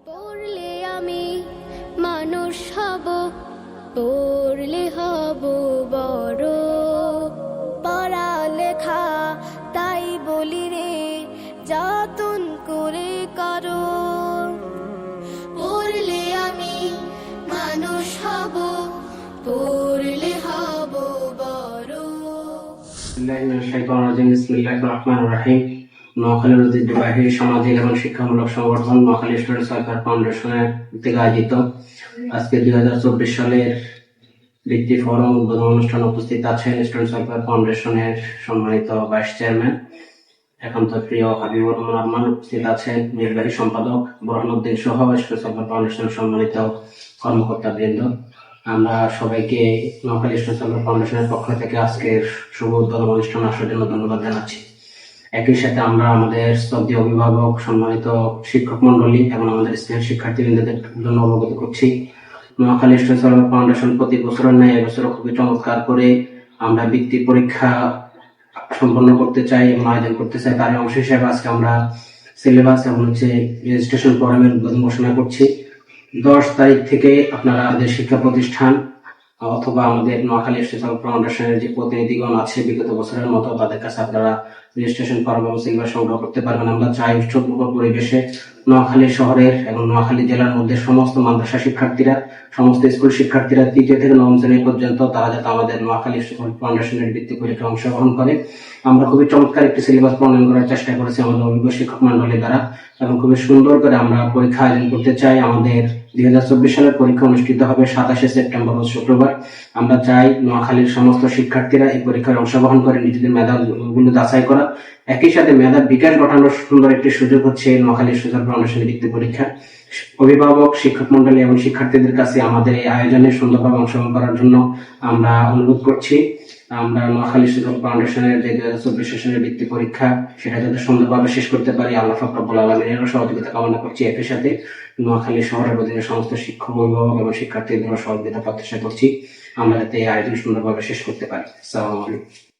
পড়লে আমি মানুষ হব, পড়লে হব বড়। পড়ালেখা তাই বলি রে, যতন করে করো। পড়লে আমি মানুষ হব, পড়লে হব বড়। বিসমিল্লাহির রহমানির রহিম। নোয়াখালীর ঐতিহ্যবাহী সামাজিক এবং শিক্ষামূলক সংগঠন নোয়াখালী স্টুডেন্টস ওয়েলফেয়ার ফাউন্ডেশনের থেকে আয়োজিত আজকে 2024 সালের বৃত্তি ফোরাম উদ্বোধন অনুষ্ঠানে উপস্থিত আছেন স্টুডেন্টস ওয়েলফেয়ার ফাউন্ডেশনের সম্মানিত ভাইস চেয়ারম্যান একান্ত প্রিয় হাবিবুর রহমান আরমান, উপস্থিত আছেন নির্বাহী সম্পাদক বুরহানুদ্দিন সহ স্টুডেন্টস ওয়েলফেয়ার ফাউন্ডেশনের সম্মানিত কর্মকর্তাবৃন্দ। আমরা সবাইকে নোয়াখালী স্টুডেন্টস ওয়েলফেয়ার ফাউন্ডেশনের পক্ষ থেকে আজকের শুভ উদ্বোধন অনুষ্ঠানে আসার জন্য ধন্যবাদ জানাচ্ছি। একই সাথে আমরা আমাদের শ্রদ্ধেয় অভিভাবক, সম্মানিত শিক্ষক মন্ডলী এবং আমাদের স্নেহের শিক্ষার্থীবৃন্দদের জন্য অবগত করছি, নোয়াখালী স্টুডেন্টস ওয়েলফেয়ার ফাউন্ডেশন প্রতি বছরের ন্যায় এবছরও খুবই চমৎকার করে আমরা বৃত্তি পরীক্ষা সম্পন্ন করতে চাই এবং আয়োজন করতে চাই। তার অংশ হিসেবে আজকে আমরা সিলেবাস এবং রেজিস্ট্রেশন প্রোগ্রামের উদ্বোধন ঘোষণা করছি। 10 তারিখ থেকে আপনারা আমাদের শিক্ষা প্রতিষ্ঠান অথবা আমাদের নোয়াখালী স্টুডেন্টস ফাউন্ডেশনের যে প্রতিনিধিগণ আছে বিগত বছরের মতো, তাদের কাছে আপনারা রেজিস্ট্রেশন ফর্ম এবং সিলেবাস সংগ্রহ করতে পারবেন। আমরা চাই উৎসবমুখর পরিবেশে নোয়াখালী শহরের এবং নোয়াখালী জেলার মধ্যে সমস্ত মাদ্রাসা শিক্ষার্থীরা, সমস্ত স্কুল শিক্ষার্থীরা 3য় থেকে 9ম শ্রেণী পর্যন্ত তারা যাতে আমাদের নোয়াখালী স্টুডেন্টস ফাউন্ডেশনের বৃত্তি পরীক্ষায় অংশগ্রহণ করে। আমরা খুবই চমৎকার একটি সিলেবাস প্রণয়ন করার চেষ্টা করেছি আমাদের অভিজ্ঞ শিক্ষক মন্ডলী দ্বারা এবং খুবই সুন্দর করে আমরা পরীক্ষা আয়োজন করতে চাই। আমাদের 2024 সালের পরীক্ষা অনুষ্ঠিত হবে 27শে সেপ্টেম্বর শুক্রবার। আমরা চাই নোয়াখালীর সমস্ত শিক্ষার্থীরা এই পরীক্ষায় অংশগ্রহণ করে নিজেদের মেধাগুলো যাচাই করা। একই সাথে মেধার বিকাশ ঘটানোর সুন্দর একটি সুযোগ হচ্ছে নোয়াখালী স্টুডেন্টস ফাউন্ডেশনের বৃত্তি পরীক্ষা। অভিভাবক, শিক্ষক মন্ডলী এবং শিক্ষার্থীদের কাছে আমাদের এই আয়োজনে সুন্দরভাবে অংশগ্রহণ করার জন্য আমরা অনুরোধ করছি। আমরা নোয়াখালী স্টুডেন্টস ফাউন্ডেশনের যে 2024 সেশনের বৃত্তি পরীক্ষা সেটা যাতে সুন্দরভাবে শেষ করতে পারি, আল্লাহ পাক রব্বুল আলামিনের সহযোগিতা কামনা করছি। একই সাথে নোয়াখালী শহরের অধীনে সমস্ত শিক্ষক, অভিভাবক এবং শিক্ষার্থীদের সহযোগিতা প্রত্যাশা করছি আমরা যাতে এই আয়োজন সুন্দরভাবে শেষ করতে পারি। আসসালামু আলাইকুম।